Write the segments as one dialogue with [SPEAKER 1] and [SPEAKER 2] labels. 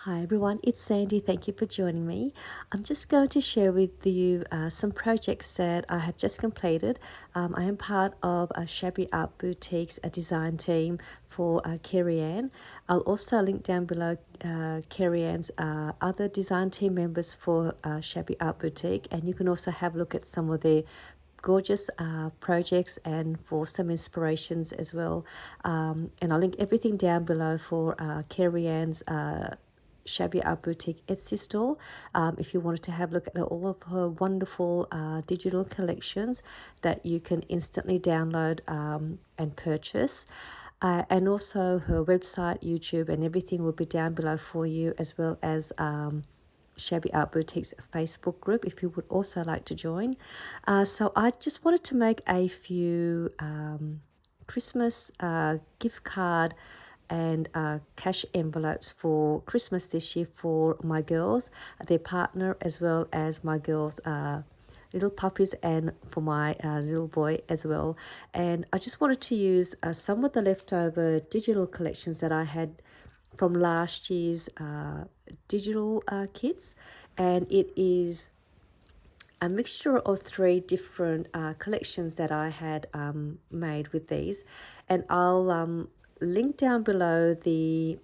[SPEAKER 1] Hi everyone, it's Sandy. Thank you for joining me. I'm just going to share with you some projects that I have just completed. I am part of a Shabby Art Boutique's a design team for Kerry Ann. I'll also link down below Kerry Ann's other design team members for Shabby Art Boutique, and you can also have a look at some of their gorgeous projects and for some inspirations as well. And I'll link everything down below for Kerry Ann's Shabby Art Boutique Etsy store. If you wanted to have a look at all of her wonderful digital collections that you can instantly download and purchase. And also her website, YouTube, and everything will be down below for you, as well as Shabby Art Boutique's Facebook group if you would also like to join. So I just wanted to make a few Christmas gift card and cash envelopes for Christmas this year for my girls, their partner, as well as my girls' little puppies, and for my little boy as well. And I just wanted to use some of the leftover digital collections that I had from last year's digital kits, and it is a mixture of three different collections that I had made with these, and I'll link down below the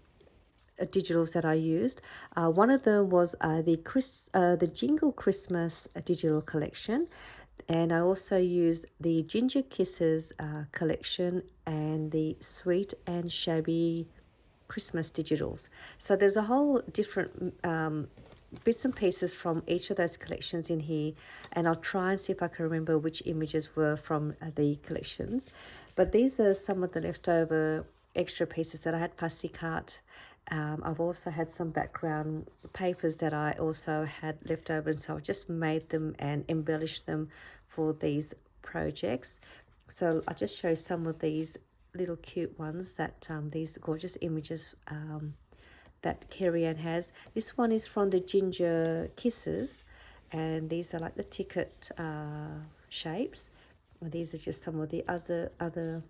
[SPEAKER 1] digitals that I used. One of them was the Jingle Christmas digital collection, and I also used the Ginger Kisses collection and the Sweet and Shabby Christmas digitals. So there's a whole different bits and pieces from each of those collections in here, and I'll try and see if I can remember which images were from the collections. But these are some of the leftover extra pieces that I had fussy cut. I've also had some background papers that I also had left over, and so I've just made them and embellished them for these projects. So I'll just show some of these little cute ones that these gorgeous images that Kerry Ann has. This one is from the Ginger Kisses, and these are like the ticket shapes. And these are just some of the other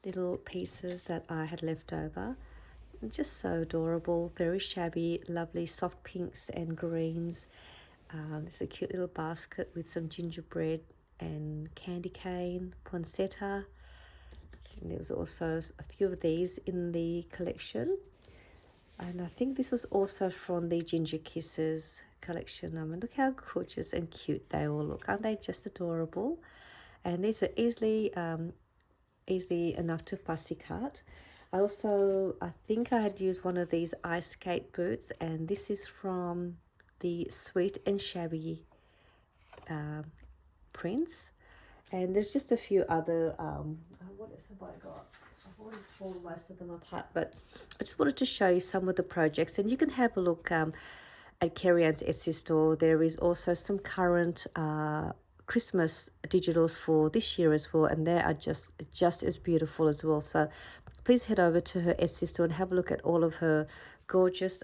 [SPEAKER 1] little pieces that I had left over. Just so adorable, very shabby, lovely soft pinks and greens. There's a cute little basket with some gingerbread and candy cane, poinsettia. And there was also a few of these in the collection. And I think this was also from the Ginger Kisses collection. I mean, look how gorgeous and cute they all look. Aren't they just adorable? And these are easily enough to fussy cut. I think I had used one of these ice skate boots, and this is from the Sweet and Shabby prints. And there's just a few other, what else have I got? I've already torn most of them apart, but I just wanted to show you some of the projects, and you can have a look at Kerry Ann's Etsy store. There is also some current Christmas digitals for this year as well, and they are just as beautiful as well. So please head over to her Etsy store and have a look at all of her gorgeous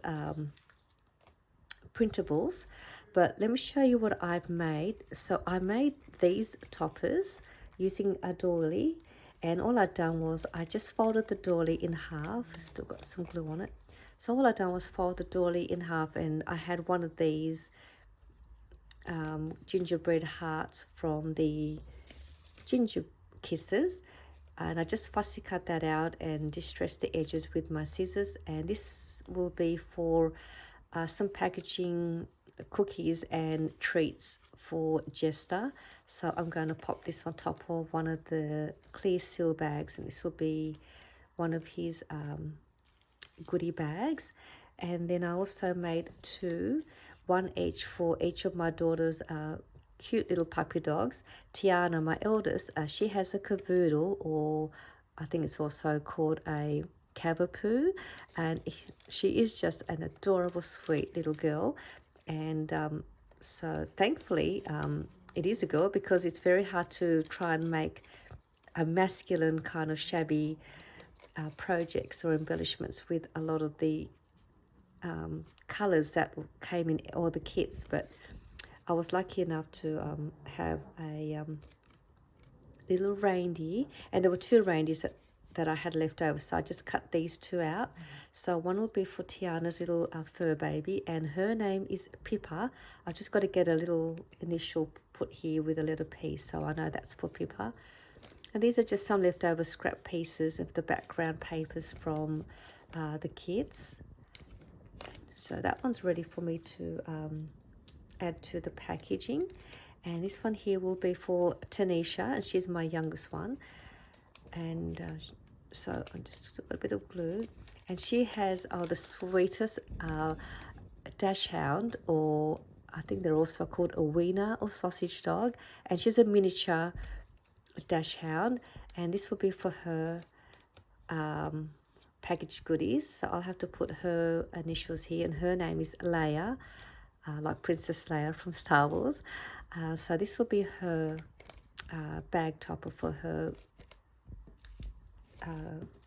[SPEAKER 1] printables. But let me show you what I've made. So I made these toppers using a doily, and all I'd done was I just folded the doily in half. Still got some glue on it. So all I'd done was fold the doily in half, and I had one of these gingerbread hearts from the Ginger Kisses, and I just fussy cut that out and distressed the edges with my scissors. And this will be for some packaging, cookies and treats for Jester. So I'm going to pop this on top of one of the clear seal bags, and this will be one of his goodie bags. And then I also made one each for each of my daughters' cute little puppy dogs. Tiana, my eldest, she has a cavoodle, or I think it's also called a cavapoo, and she is just an adorable, sweet little girl. And so thankfully it is a girl, because it's very hard to try and make a masculine kind of shabby projects or embellishments with a lot of the colors that came in all the kits. But I was lucky enough to have a little reindeer, and there were two reindeers that I had left over, so I just cut these two out. So one will be for Tiana's little fur baby, and her name is Pippa. I've just got to get a little initial put here with a letter P, so I know that's for Pippa. And these are just some leftover scrap pieces of the background papers from the kids. So that one's ready for me to add to the packaging. And this one here will be for Tanisha, and she's my youngest one. And so I just took a bit of glue, and she has the sweetest dash hound, or I think they're also called a wiener or sausage dog, and she's a miniature dash hound, and this will be for her packaged goodies. So I'll have to put her initials here, and her name is Leia, like Princess Leia from Star Wars. So this will be her bag topper for her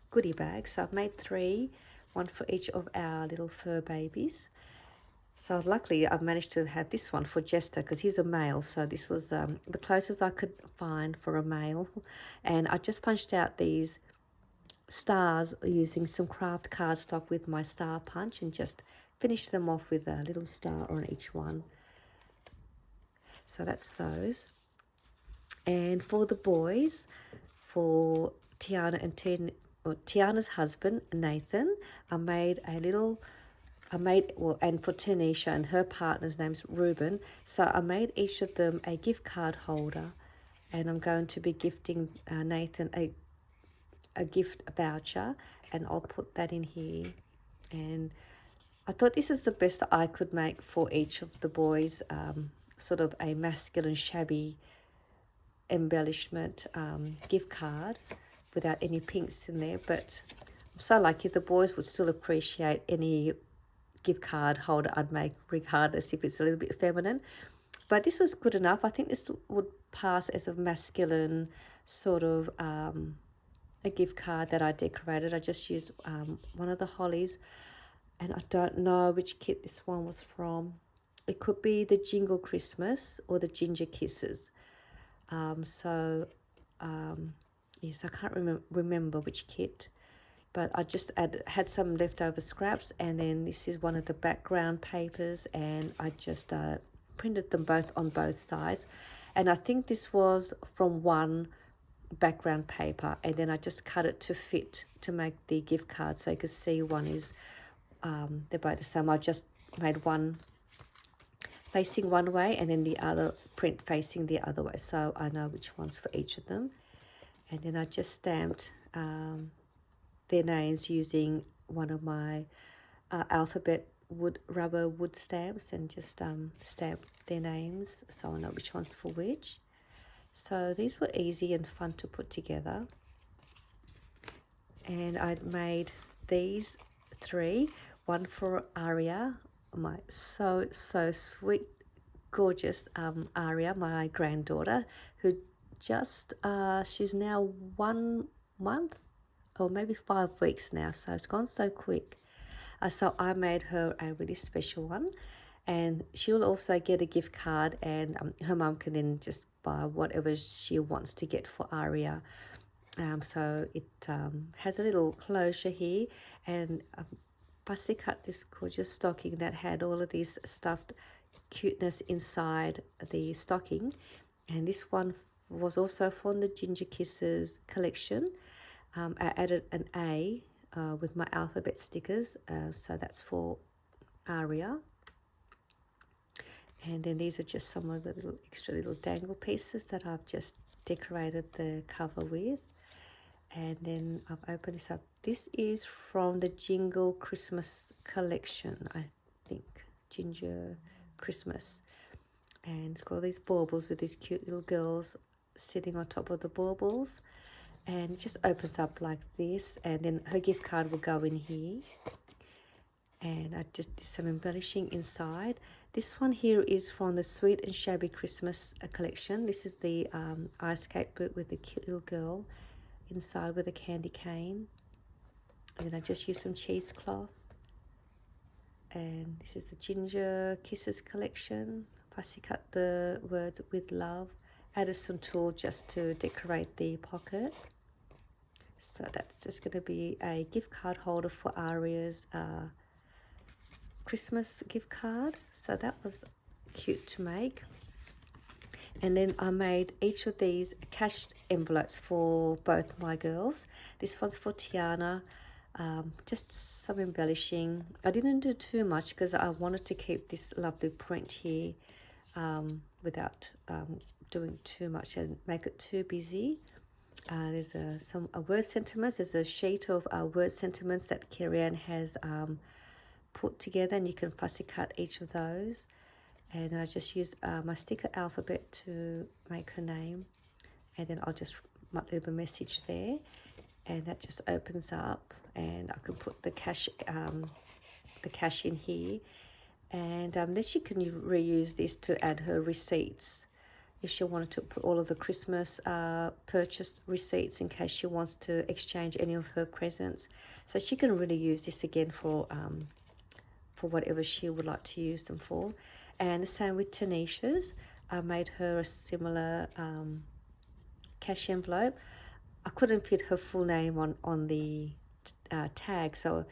[SPEAKER 1] goodie bag. So I've made 3, one for each of our little fur babies. So luckily I've managed to have this one for Jester because he's a male, so this was the closest I could find for a male. And I just punched out these stars using some craft cardstock with my star punch, and just finished them off with a little star on each one. So that's those. And for the boys, for Tiana and Tiana's husband Nathan, I made, and for Tanisha and her partner's name's Ruben. So I made each of them a gift card holder, and I'm going to be gifting Nathan a gift voucher, and I'll put that in here. And I thought this is the best I could make for each of the boys, sort of a masculine shabby embellishment gift card without any pinks in there. But I'm so lucky the boys would still appreciate any gift card holder I'd make, regardless if it's a little bit feminine. But this was good enough. I think this would pass as a masculine sort of a gift card that I decorated. I just used one of the hollies, and I don't know which kit this one was from. It could be the Jingle Christmas or the Ginger Kisses. Yes, I can't remember which kit, but I just had some leftover scraps, and then this is one of the background papers, and I just printed them both on both sides. And I think this was from one background paper, and then I just cut it to fit to make the gift card, so you can see one is they're both the same. I just made one facing one way and then the other print facing the other way, so I know which ones for each of them. And then I just stamped their names using one of my alphabet rubber wood stamps, and just stamped their names so I know which one's for which. So these were easy and fun to put together. And I made these 3, one for Aria, my so sweet, gorgeous Aria, my granddaughter, who just she's now 1 month or maybe 5 weeks now, so it's gone so quick. So I made her a really special one, and she'll also get a gift card, and her mum can then just buy whatever she wants to get for Aria. So it has a little closure here, and fussy cut this gorgeous stocking that had all of these stuffed cuteness inside the stocking. And this one was also from the Ginger Kisses collection. I added an A with my alphabet stickers, so that's for Aria. And then these are just some of the little extra little dangle pieces that I've just decorated the cover with. And then I've opened this up. This is from the Jingle Christmas collection, I think. Ginger Christmas. And it's got all these baubles with these cute little girls sitting on top of the baubles. And it just opens up like this. And then her gift card will go in here. And I just did some embellishing inside. This one here is from the Sweet and Shabby Christmas collection. This is the ice skate boot with the cute little girl inside with a candy cane. And then I just used some cheesecloth. And this is the Ginger Kisses collection. Fussy cut the words with love. Added some tulle just to decorate the pocket. So that's just going to be a gift card holder for Aria's Christmas gift card. So that was cute to make. And then I made each of these cash envelopes for both my girls. This one's for Tiana. Just some embellishing. I didn't do too much because I wanted to keep this lovely print here without doing too much and make it too busy. There's some word sentiments. There's a sheet of word sentiments that Carrie-Anne has put together, and you can fussy cut each of those. And then I just use my sticker alphabet to make her name, and then I'll just leave a message there, and that just opens up, and I can put the cash in here, and then she can reuse this to add her receipts if she wanted to put all of the Christmas purchase receipts in case she wants to exchange any of her presents. So she can really use this again for whatever she would like to use them for. And the same with Tanisha's. I made her a similar cash envelope. I couldn't fit her full name on the tag, so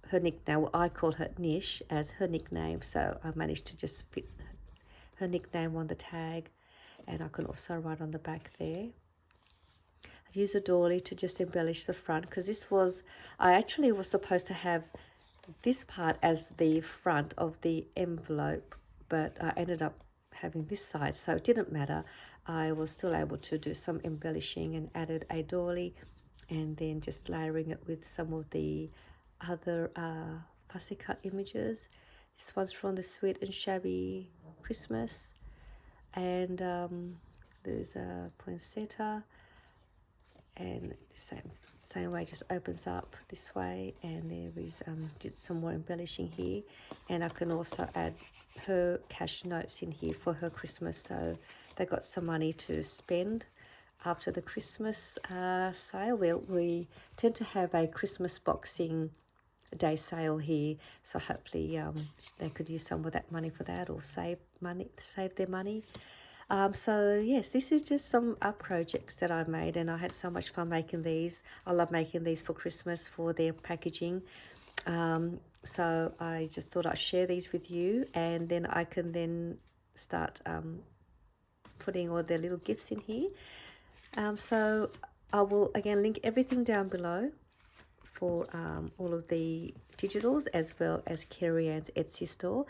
[SPEAKER 1] her nickname, well, I call her Nish as her nickname, so I managed to just fit her nickname on the tag, and I can also write on the back there. I use a doily to just embellish the front, because I actually was supposed to have this part as the front of the envelope, but I ended up having this side, so it didn't matter. I was still able to do some embellishing and added a doily, and then just layering it with some of the other fussy cut images. This one's from the Sweet and Shabby Christmas, and there's a poinsettia, and same way, just opens up this way, and there is did some more embellishing here, and I can also add her cash notes in here for her Christmas, so they got some money to spend after the Christmas sale. We tend to have a Christmas Boxing Day sale here, so hopefully they could use some of that money for that, or save their money. So yes, this is just some projects that I made, and I had so much fun making these. I love making these for Christmas for their packaging. So I just thought I'd share these with you, and then I can then start putting all their little gifts in here. So I will again link everything down below for all of the digitals, as well as Carrie-Anne's Etsy store.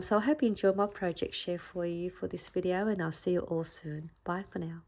[SPEAKER 1] So I hope you enjoyed my project share for you for this video, and I'll see you all soon. Bye for now.